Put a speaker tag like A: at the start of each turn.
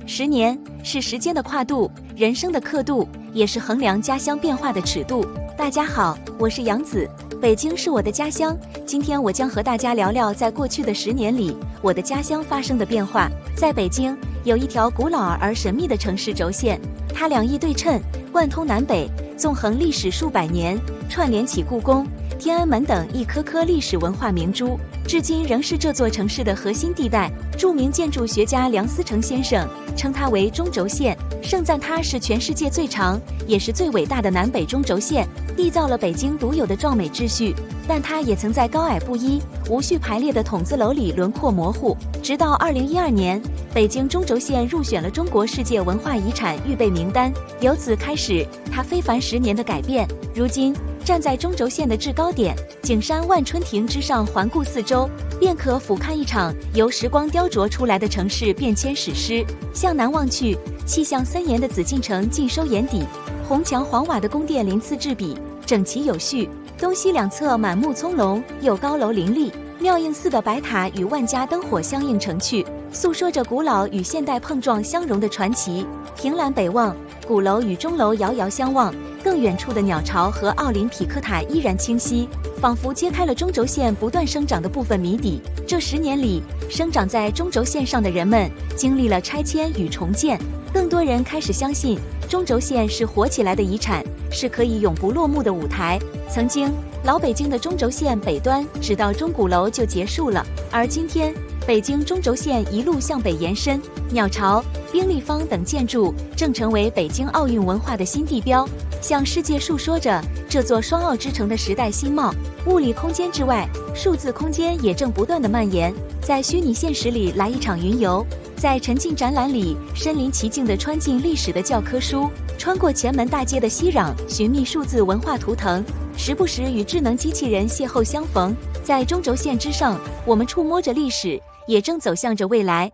A: 10年是时间的跨度，人生的刻度，也是衡量家乡变化的尺度。大家好，我是杨子，北京是我的家乡。今天我将和大家聊聊在过去的10年里，我的家乡发生的变化。在北京，有一条古老而神秘的城市轴线，它两翼对称，贯通南北，纵横历史数百年，串联起故宫、天安门等一颗颗历史文化明珠，至今仍是这座城市的核心地带。著名建筑学家梁思成先生称它为中轴线，盛赞它是全世界最长也是最伟大的南北中轴线，缔造了北京独有的壮美秩序。但它也曾在高矮不一、无序排列的筒子楼里轮廓模糊，直到2012年，北京中轴线入选了中国世界文化遗产预备名单，由此开始它非凡10年的改变。如今，站在中轴线的制高点景山万春亭之上，环顾四周，便可俯瞰一场由时光雕琢出来的城市变迁史诗。向南望去，气象森严的紫禁城尽收眼底，红墙黄瓦的宫殿鳞次栉比，整齐有序，东西两侧满目葱茏，又高楼林立，妙应寺的白塔与万家灯火相映成趣，诉说着古老与现代碰撞相融的传奇。凭栏北望，鼓楼与钟楼遥遥相望，更远处的鸟巢和奥林匹克塔依然清晰，仿佛揭开了中轴线不断生长的部分谜底。这10年里，生长在中轴线上的人们经历了拆迁与重建，更多人开始相信中轴线是活起来的遗产，是可以永不落幕的舞台。曾经，老北京的中轴线北端只到钟鼓楼就结束了，而今天，北京中轴线一路向北延伸，鸟巢、兵立方等建筑正成为北京奥运文化的新地标，向世界述说着这座双奥之城的时代新貌。物理空间之外，数字空间也正不断的蔓延，在虚拟现实里来一场云游，在沉浸展览里身临其境地穿进历史的教科书，穿过前门大街的熙攘，寻觅数字文化图腾，时不时与智能机器人邂逅相逢。在中轴线之上，我们触摸着历史，也正走向着未来。